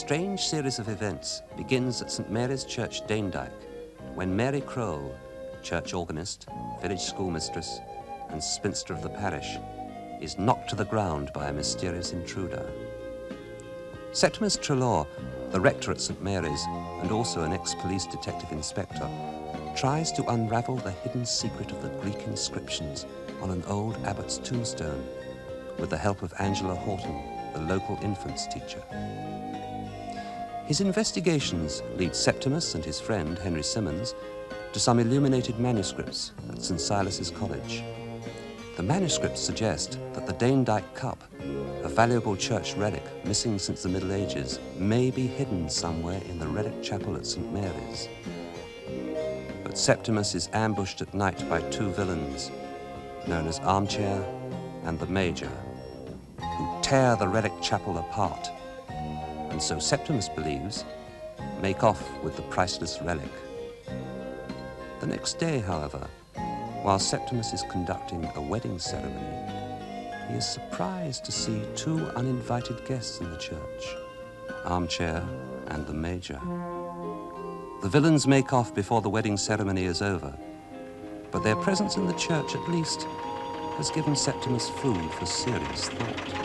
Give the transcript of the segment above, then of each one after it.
strange series of events begins at St. Mary's Church, Danedyke, when Mary Crowell, church organist, village schoolmistress, and spinster of the parish, is knocked to the ground by a mysterious intruder. Septimus Treloar, the rector at St. Mary's and also an ex-police detective inspector, tries to unravel the hidden secret of the Greek inscriptions on an old abbot's tombstone with the help of Angela Horton, the local infants teacher. His investigations lead Septimus and his friend, Henry Simmons, to some illuminated manuscripts at St. Silas's College. The manuscripts suggest that the Danedyke cup, a valuable church relic missing since the Middle Ages, may be hidden somewhere in the relic chapel at St. Mary's. But Septimus is ambushed at night by two villains, known as Armchair and the Major, who tear the relic chapel apart, and so Septimus believes, make off with the priceless relic. The next day, however, while Septimus is conducting a wedding ceremony, he is surprised to see two uninvited guests in the church, Armchair and the Major. The villains make off before the wedding ceremony is over, but their presence in the church at least has given Septimus food for serious thought.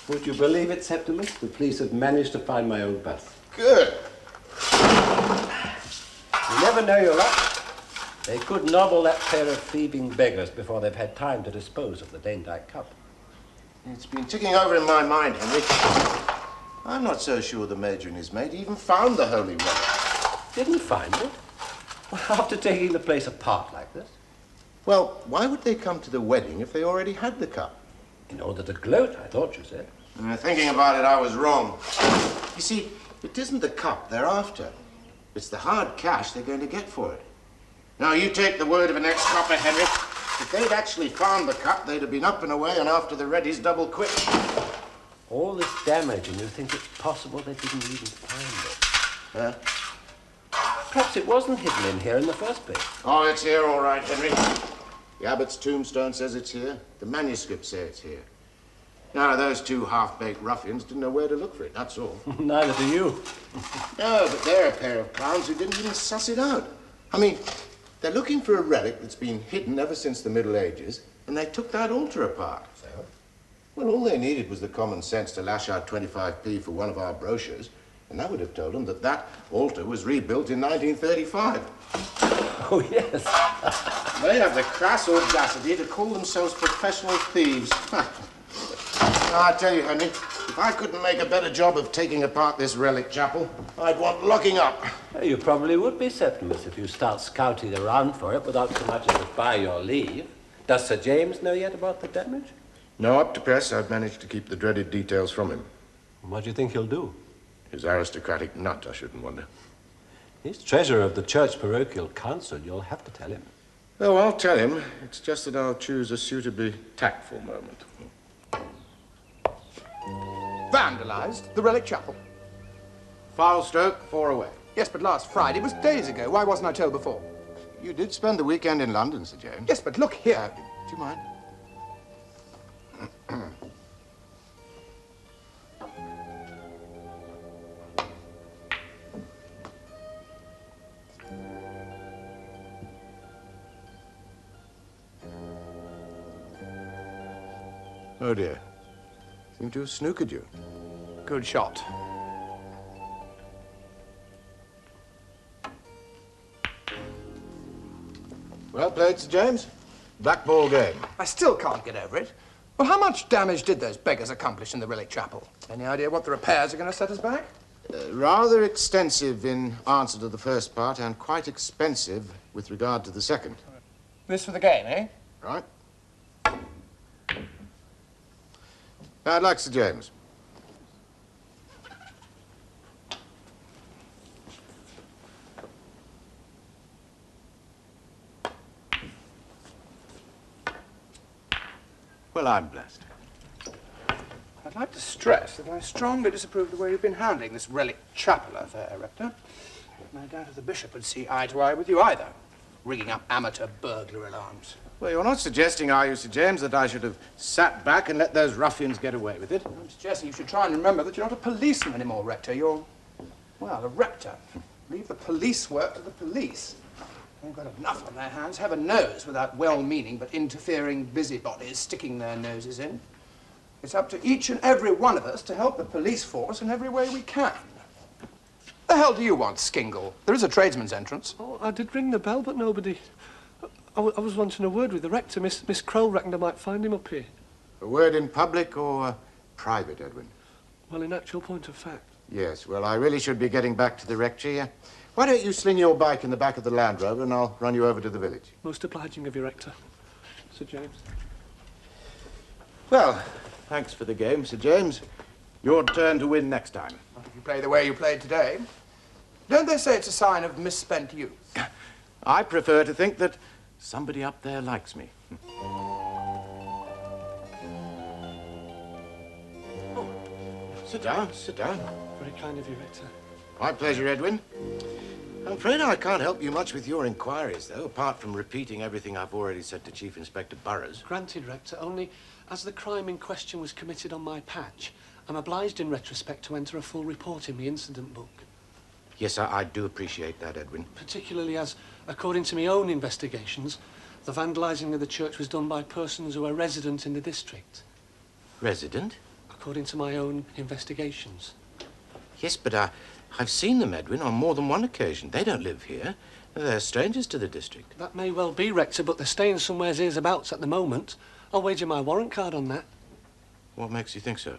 Would you believe it, Septimus? The police have managed to find my old bus. Good. You never know your luck. They could nobble that pair of thieving beggars before they've had time to dispose of the Danedyke cup. It's been ticking over in my mind, Henry. I'm not so sure the Major and his mate even found the holy relic. Didn't find it? Well, after taking the place apart like this? Well, why would they come to the wedding if they already had the cup? In order to gloat, I thought you said. Thinking about it, I was wrong. You see, it isn't the cup they're after. It's the hard cash they're going to get for it. Now, you take the word of an ex-copper, Henry. If they'd actually found the cup, they'd have been up and away and after the Reddies double quick. All this damage, and you think it's possible they didn't even find it? Perhaps it wasn't hidden in here in the first place. Oh, it's here all right, Henry. The abbot's tombstone says it's here. The manuscripts say it's here. Now, those two half-baked ruffians didn't know where to look for it, that's all. Neither do you. No, but they're a pair of clowns who didn't even suss it out. I mean, they're looking for a relic that's been hidden ever since the Middle Ages, and they took that altar apart. So? Well, all they needed was the common sense to lash out 25p for one of our brochures, and that would have told them that that altar was rebuilt in 1935. Oh, yes. They have the crass audacity to call themselves professional thieves. I tell you, Henry, if I couldn't make a better job of taking apart this relic chapel, I'd want locking up. You probably would be, Septimus, if you start scouting around for it without so much as by your leave. Does Sir James know yet about the damage? No, up to press, I've managed to keep the dreaded details from him. What do you think he'll do? His aristocratic nut, I shouldn't wonder. He's treasurer of the church parochial council. You'll have to tell him. Oh, I'll tell him. It's just that I'll choose a suitably tactful moment. Vandalised the relic chapel. Foul stroke, 4 away. Yes, but last Friday was days ago. Why wasn't I told before? You did spend the weekend in London, Sir James. Yes, but look here. Do you mind? Oh, dear. Seem to have snookered you. Good shot. Well played, Sir James. Black ball game. I still can't get over it. Well, how much damage did those beggars accomplish in the relic chapel? Any idea what the repairs are going to set us back? Rather extensive in answer to the first part and quite expensive with regard to the second. This for the game, eh? Right. I'd like Sir James. Well, I'm blessed. I'd like to stress that I strongly disapprove of the way you've been handling this relic chapel affair, Rector. And I doubt if the bishop would see eye to eye with you either. rigging up amateur burglar alarms. Well, you're not suggesting, are you, Sir James, that I should have sat back and let those ruffians get away with it? I'm suggesting you should try and remember that you're not a policeman anymore, Rector. You're, well, a rector. Leave the police work to the police. They've got enough on their hands, heaven knows, without well-meaning but interfering busybodies sticking their noses in. It's up to each and every one of us to help the police force in every way we can. The hell do you want, Skingle? There is a tradesman's entrance. Oh, I did ring the bell, but nobody... I was wanting a word with the rector. Miss Kroll reckoned I might find him up here. A word in public or private, Edwin? Well, in actual point of fact. Yes, well, I really should be getting back to the rectory. Why don't you sling your bike in the back of the Land Rover and I'll run you over to the village? Most obliging of you, Rector. Sir James. Well, thanks for the game, Sir James. Your turn to win next time. If you play the way you played today, don't they say it's a sign of misspent youth? I prefer to think that somebody up there likes me. Oh, sit down, sit down. Very kind of you, Rector. My pleasure, Edwin. I'm afraid I can't help you much with your inquiries, though, apart from repeating everything I've already said to Chief Inspector Burroughs. Granted, Rector, only as the crime in question was committed on my patch, I'm obliged in retrospect to enter a full report in the incident book. Yes, I do appreciate that, Edwin. Particularly as, according to my own investigations, the vandalising of the church was done by persons who are resident in the district. Resident? According to my own investigations. Yes, but I've seen them, Edwin, on more than one occasion. They don't live here. They're strangers to the district. That may well be, Rector, but they're staying somewheres hereabouts at the moment. I'll wager my warrant card on that. What makes you think so?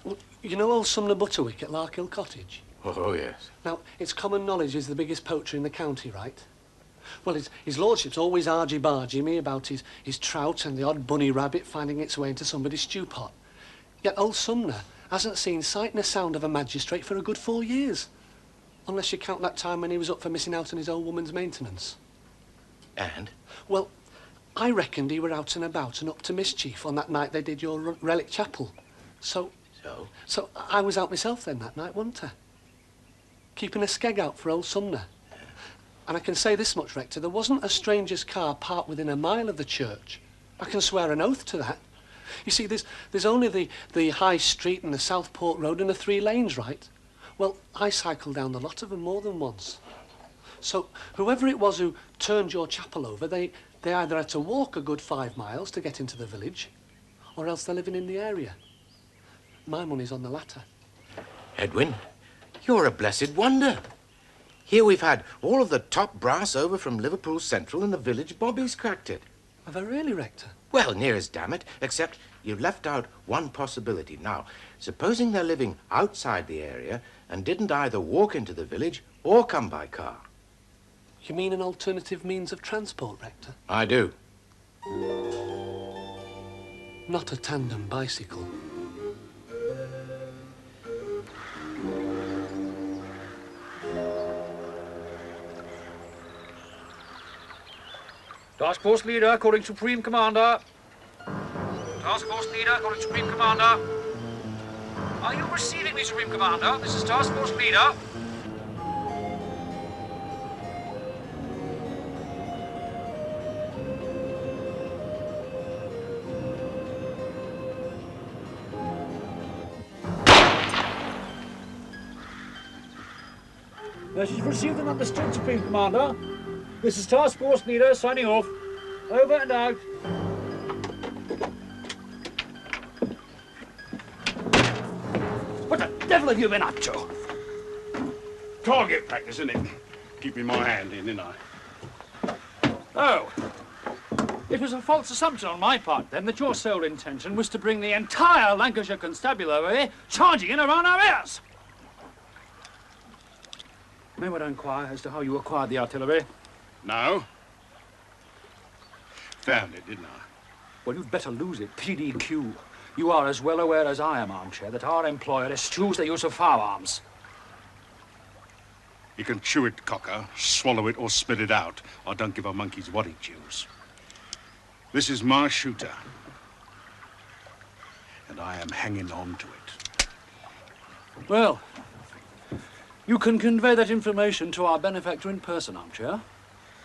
Well, you know old Sumner Butterwick at Larkhill Cottage? Oh, yes. Now, it's common knowledge he's the biggest poacher in the county, right? Well, his lordship's always argy-bargy me about his trout and the odd bunny rabbit finding its way into somebody's stew pot. Yet old Sumner hasn't seen sight nor sound of a magistrate for a good 4 years. Unless you count that time when he was up for missing out on his old woman's maintenance. And? Well, I reckoned he were out and about and up to mischief on that night they did your relic chapel. So I was out myself then that night, wasn't I? Keeping a skeg out for old Sumner. And I can say this much, Rector, there wasn't a stranger's car parked within a mile of the church. I can swear an oath to that. You see, there's only the High Street and the Southport Road and the 3 lanes, right? Well, I cycled down the lot of them more than once. So whoever it was who turned your chapel over, they either had to walk a good 5 miles to get into the village, or else they're living in the area. My money's on the latter. Edwin, you're a blessed wonder. Here we've had all of the top brass over from Liverpool Central and the village bobbies cracked it. Have I really, Rector? Well, near as damn it, except you've left out one possibility. Now, supposing they're living outside the area and didn't either walk into the village or come by car. You mean an alternative means of transport, Rector? I do. Not a tandem bicycle. Task Force Leader, calling Supreme Commander. Task Force Leader, calling Supreme Commander. Are you receiving me, Supreme Commander? This is Task Force Leader. Message received and understood, Supreme Commander. This is Task Force Leader signing off. Over and out. What the devil have you been up to? Target practice, isn't it? Keeping my hand in, didn't I? Oh. It was a false assumption on my part, then, that your sole intention was to bring the entire Lancashire Constabulary charging in around our ears. May I inquire as to how you acquired the artillery? No. Found it, didn't I? Well, you'd better lose it, PDQ. You are as well aware as I am, Armchair, that our employer eschews the use of firearms. You can chew it, cocker, swallow it or spit it out. I don't give a monkey's what he chews. This is my shooter. And I am hanging on to it. Well, you can convey that information to our benefactor in person, Armchair.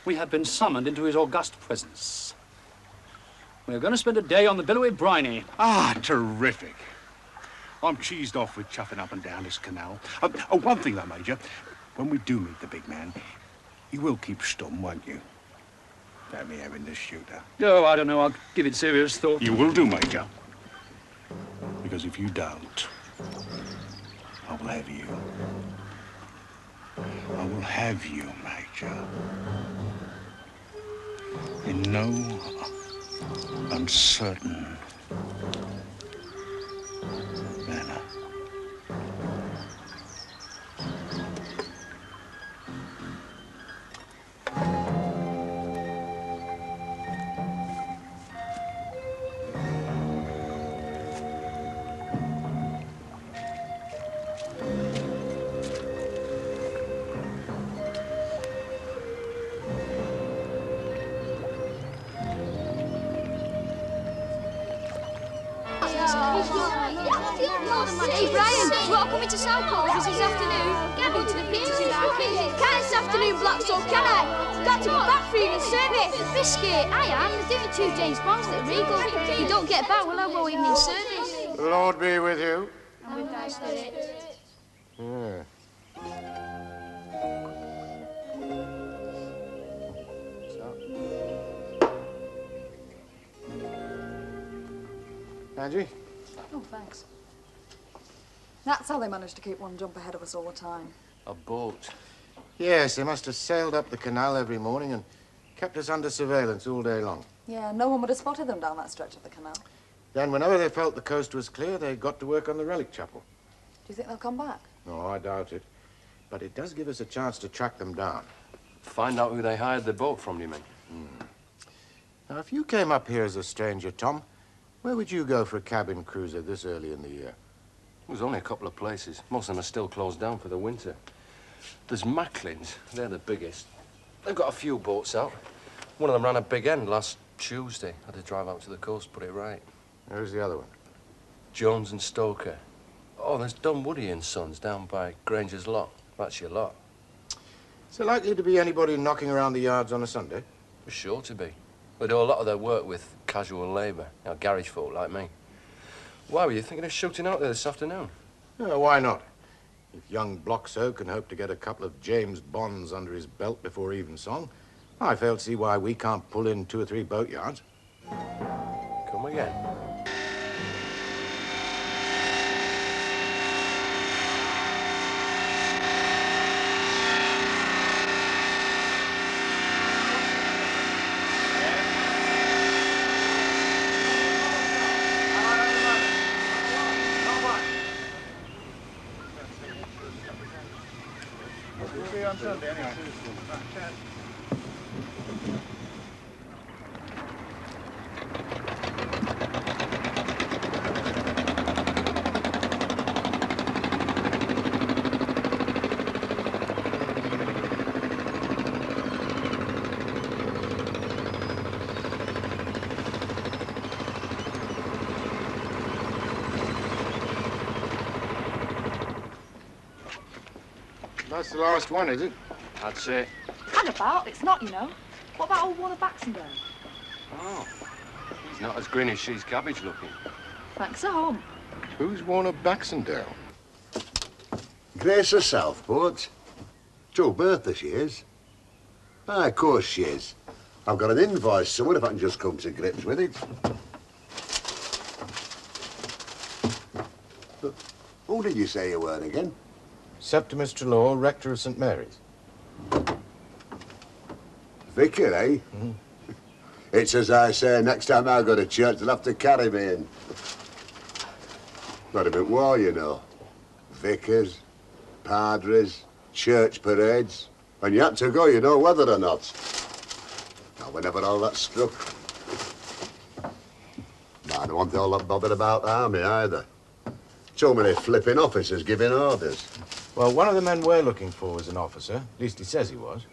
we have been summoned into his august presence. We are going to spend a day on the billowy briny. Ah, terrific. I'm cheesed off with chuffing up and down this canal. One thing though, Major, when we do meet the big man, you will keep stum, won't you? About me having this shooter. Oh, I don't know. I'll give it serious thought. You will do, Major. Because if you don't, I will have you. I will have you, Major. In no uncertain manner. Hey Brian, we're all coming to Southport with us this afternoon. Can I go to the pictures in that? Can't this afternoon, Blackstone, can I? Got to go back for evening service. Risky, I am. We're doing 2 James Bonds at Regal. If you don't get back, we'll have our evening service. Lord be with you. And with thy spirit. Yeah. Angie? Oh, thanks. That's how they managed to keep one jump ahead of us all the time. A boat. Yes, they must have sailed up the canal every morning and kept us under surveillance all day long. Yeah, no one would have spotted them down that stretch of the canal. Do Then, whenever they felt the coast was clear, they got to work on the relic chapel. you think they'll come back? No, I doubt it. But it does give us a chance to track them down. Find out who they hired the boat from, you mean? Now, if you came up here as a stranger, Tom, where would you go for a cabin cruiser this early in the year? There's only a couple of places. Most of them are still closed down for the winter. There's Macklin's. They're the biggest. They've got a few boats out. One of them ran a big end last Tuesday. Had to drive out to the coast, put it right. Who's the other one? Jones and Stoker. Oh, there's Dunwoody and Sons down by Granger's Lock. That's your lot. Is there likely to be anybody knocking around the yards on a Sunday? For sure to be. They do a lot of their work with casual labour. You know, garage folk like me. Why were you thinking of shooting out there this afternoon? Why not? If young Bloxo can hope to get a couple of James Bonds under his belt before evensong, I fail to see why we can't pull in 2 or 3 boatyards. Come again. That's the last one, is it? That's it. Hang about, it's not, you know. What about old Warner Baxendale? Oh. He's not as green as she's cabbage looking. Thanks a home. Who's Warner Baxendale? Grace of Southport. True Bertha, she is. Ah, of course she is. I've got an invoice somewhere if I can just come to grips with it. But who did you say you were again? Septimus Treloar, rector of St. Mary's. Vicar, eh? It's as I say, next time I go to church, they'll have to carry me in. Not a bit war, you know. Vicars, padres, church parades. And you had to go, you know, whether or not. Now, whenever all that struck. I don't want all that bothered about the army, either. Too many flipping officers giving orders. Well, one of the men we're looking for was an officer. At least he says he was.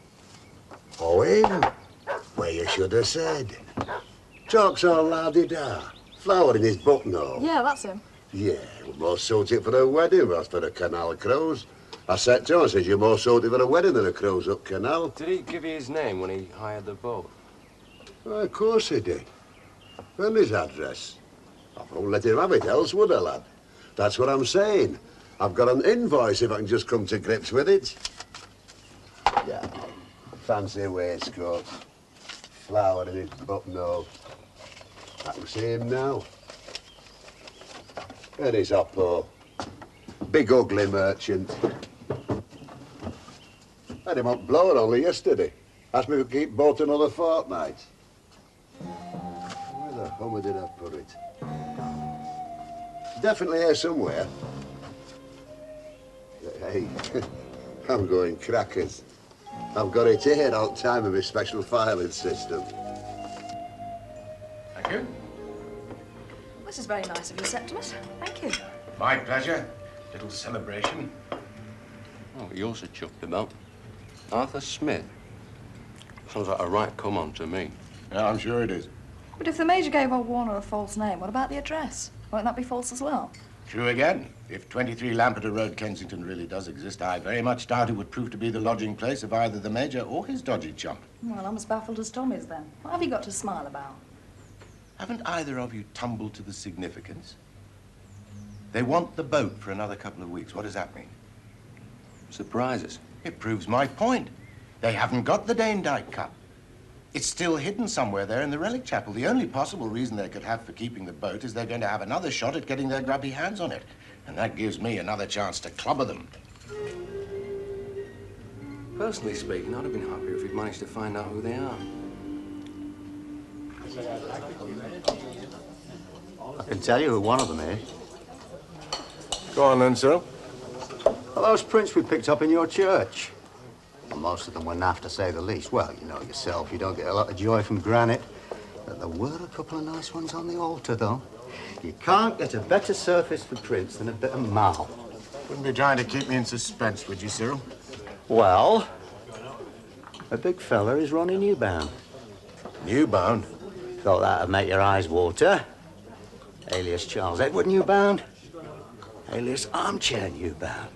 Oh, him? Well, you should have said. Talks all la-di-da. Flower in his buttonhole. Yeah, that's him. Yeah, we'll more suit it for a wedding, as for a canal cruise. I said to him, I said, you're more suited for a wedding than a cruise up canal. Did he give you his name when he hired the boat? Well, of course he did. And his address. I won't let him have it else, would I, lad? That's what I'm saying. I've got an invoice if I can just come to grips with it. Yeah, fancy waistcoat. Flower in his buttonhole. I can see him now. There is Oppo. Big ugly merchant. Had him up blower only yesterday. Asked me to keep boat another fortnight. Where the hell did I put it? It's definitely here somewhere. Hey, I'm going crackers. I've got it here all the time with my special filing system. Thank you. This is very nice of you, Septimus. Thank you. My pleasure. Little celebration. Oh, you also chucked about. Arthur Smith. Sounds like a right come-on to me. Yeah, I'm sure it is. But if the Major gave old Warner a false name, what about the address? Won't that be false as well? True again. If 23 Lampeter Road, Kensington really does exist, I very much doubt it would prove to be the lodging place of either the Major or his dodgy chump. Well, I'm as baffled as Tom is then. What have you got to smile about? Haven't either of you tumbled to the significance? They want the boat for another couple of weeks. What does that mean? Surprises. It proves my point. They haven't got the Danedyke Cup. It's still hidden somewhere there in the relic chapel. The only possible reason they could have for keeping the boat is they're going to have another shot at getting their grubby hands on it. And that gives me another chance to clobber them. Personally speaking, I'd have been happier if we'd managed to find out who they are. I can tell you who one of them is. Go on then, Cyril. Well, those prints we picked up in your church. Well, most of them were naff, to say the least. Well, you know yourself, you don't get a lot of joy from granite. But there were a couple of nice ones on the altar, though. You can't get a better surface for prints than a bit of marble. Wouldn't be trying to keep me in suspense, would you, Cyril? Well, a big fella is Ronnie Newbound. Newbound? Thought that'd make your eyes water. Alias Charles Edward Newbound. Alias Armchair Newbound.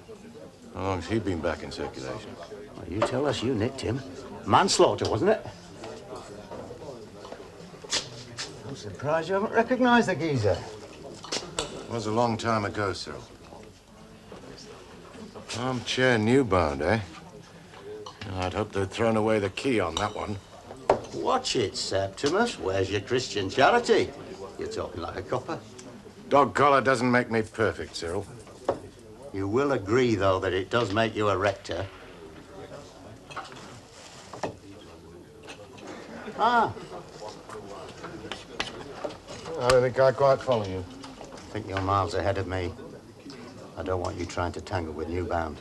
How long's he been back in circulation? Well, you tell us you nicked him. Manslaughter, wasn't it? I'm surprised you haven't recognized the geezer. It was a long time ago, Cyril. Armchair Newbound, eh? I'd hoped they'd thrown away the key on that one. Watch it, Septimus. Where's your Christian charity? You're talking like a copper. Dog collar doesn't make me perfect, Cyril. You will agree, though, that it does make you a rector. Ah. I don't think I quite follow you. I think you're miles ahead of me. I don't want you trying to tangle with Newbound.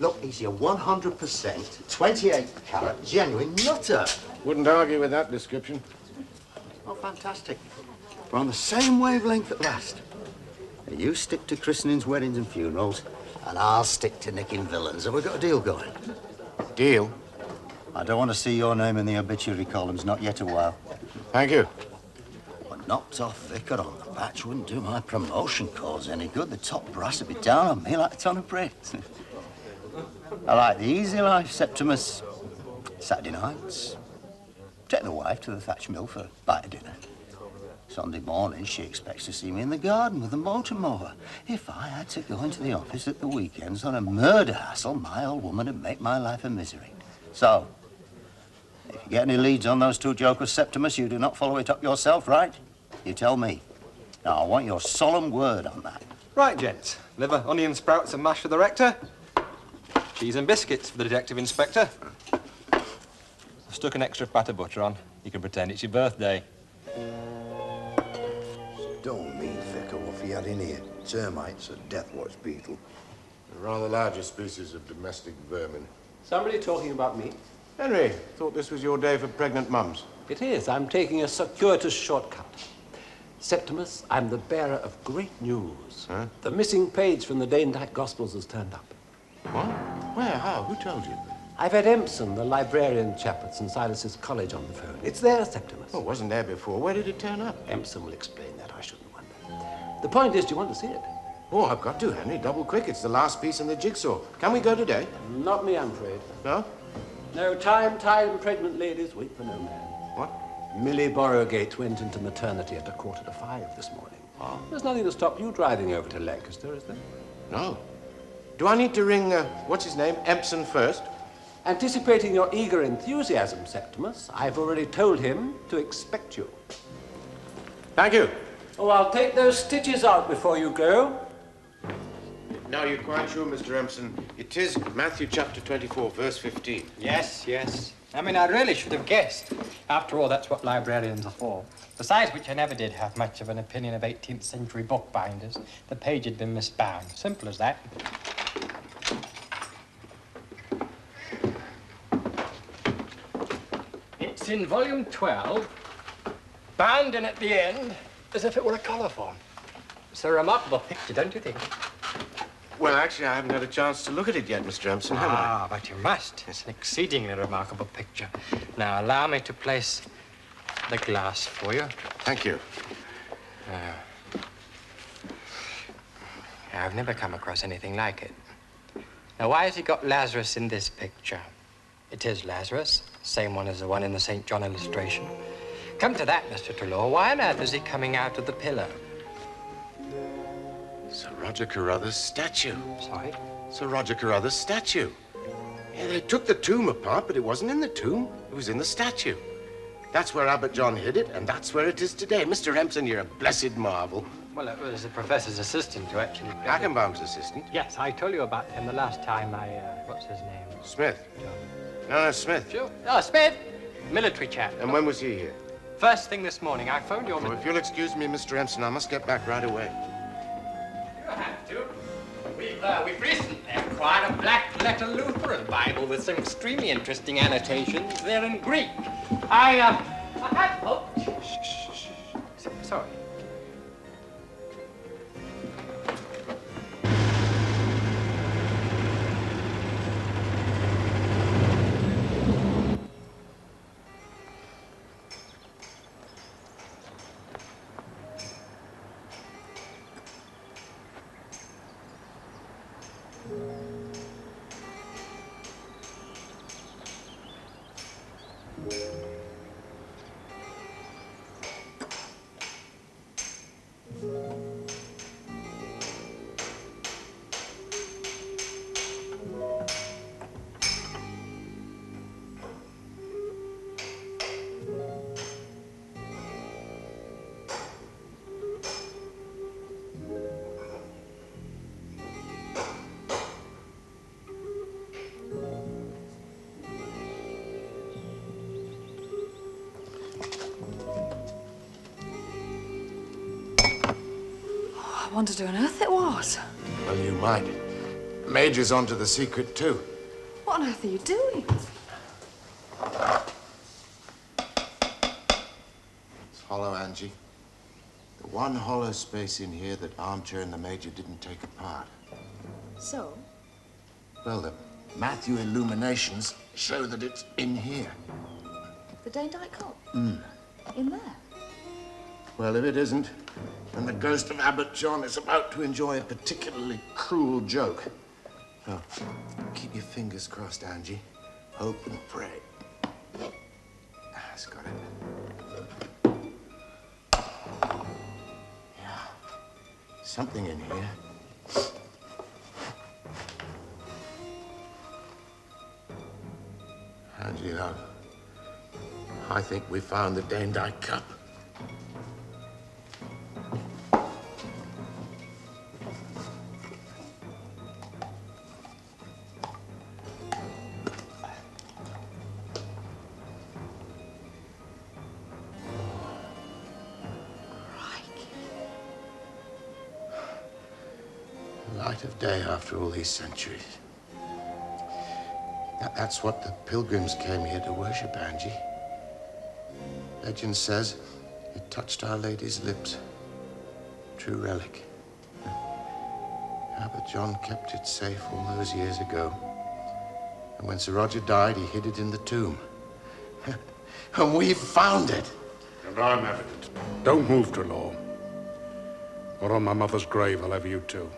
Look, he's your 100%, 28-carat, genuine nutter. Wouldn't argue with that description. Oh, fantastic. We're on the same wavelength at last. Now, you stick to christenings, weddings and funerals, and I'll stick to nicking villains. Have we got a deal going? Deal? I don't want to see your name in the obituary columns, not yet a while. Thank you. But knocked off vicar on the patch wouldn't do my promotion cause any good. The top brass would be down on me like a ton of bricks. I like the easy life, Septimus. Saturday nights, take the wife to the thatch mill for a bite of dinner. Sunday morning, she expects to see me in the garden with the motor mower. If I had to go into the office at the weekends on a murder hassle, my old woman would make my life a misery. So, if you get any leads on those two jokers, Septimus, you do not follow it up yourself, right? You tell me. Now, I want your solemn word on that. Right, gents. Liver, onion sprouts and mash for the rector. Cheese and biscuits for the detective inspector. I've stuck an extra pat of butter on. You can pretend it's your birthday. Don't mean vicar what he had in here. Termites, a deathwatch beetle. A rather larger species of domestic vermin. Somebody talking about me? Henry, thought this was your day for pregnant mums. It is. I'm taking a circuitous shortcut. Septimus, I'm the bearer of great news. Huh? The missing page from the Danedyke Gospels has turned up. What? Where? How? Who told you? I've had Empson, the librarian chap at St. Silas's College, on the phone. It's there, Septimus. Oh, it wasn't there before. Where did it turn up? Empson will explain that. I shouldn't wonder. The point is, do you want to see it? Oh, I've got to, Henry. Double quick. It's the last piece in the jigsaw. Can we go today? Not me, I'm afraid. No? No, time, and pregnant ladies wait for no man. What? Millie Borrowgate went into maternity at 4:45 this morning. Oh. There's nothing to stop you driving over to Lancaster, is there? No. Do I need to ring, what's his name, Empson first? Anticipating your eager enthusiasm, Septimus, I've already told him to expect you. Thank you. Oh, I'll take those stitches out before you go. Now, you're quite sure, Mr. Empson, it is Matthew chapter 24, verse 15. Yes, yes. I mean, I really should have guessed. After all, that's what librarians are for. Besides which, I never did have much of an opinion of 18th century bookbinders. The page had been misbound. Simple as that. It's in volume 12, bound in at the end, as if it were a colophon. It's a remarkable picture, don't you think? Well, actually, I haven't had a chance to look at it yet, Mr. Empson, have I? Ah, but you must. It's an exceedingly remarkable picture. Now, allow me to place the glass for you. Thank you. I've never come across anything like it. Now, why has he got Lazarus in this picture? It is Lazarus, same one as the one in the St. John illustration. Come to that, Mr. Treloar, why on earth is he coming out of the pillar? Sir Roger Carruthers' statue. Sorry? Sir Roger Carruthers' statue. Yeah, they took the tomb apart, but it wasn't in the tomb. It was in the statue. That's where Abbot John hid it, and that's where it is today. Mr. Empson, you're a blessed marvel. Well, it was the professor's assistant who actually... Ackenbaum's assistant? Yes, I told you about him the last time what's his name? Smith. No, Smith. Sure. Oh, Smith. Military chap. And when was he here? First thing this morning. I phoned your... Well, if you'll excuse me, Mr. Empson, I must get back right away. You have to. We've recently acquired a black-letter Lutheran Bible with some extremely interesting annotations. They're in Greek. I had hoped... Shh. Sorry. I wondered who on earth it was. Well, you might. The Major's onto the secret, too. What on earth are you doing? It's hollow, Angie. The one hollow space in here that Armchair and the Major didn't take apart. So? Well, the Matthew illuminations show that it's in here. The Danedyke cup? Mm. In there? Well, if it isn't, then the ghost of Abbot John is about to enjoy a particularly cruel joke. So, keep your fingers crossed, Angie. Hope and pray. That's got it. Yeah. Something in here. Angie, love, I think we found the Danedyke cup. Light of day after all these centuries. That's what the pilgrims came here to worship, Angie. Legend says it touched Our Lady's lips. True relic. Abbot John kept it safe all those years ago. And when Sir Roger died, he hid it in the tomb. And we found it. And I'm evident. Don't move, Treloar. or on my mother's grave I'll have you too.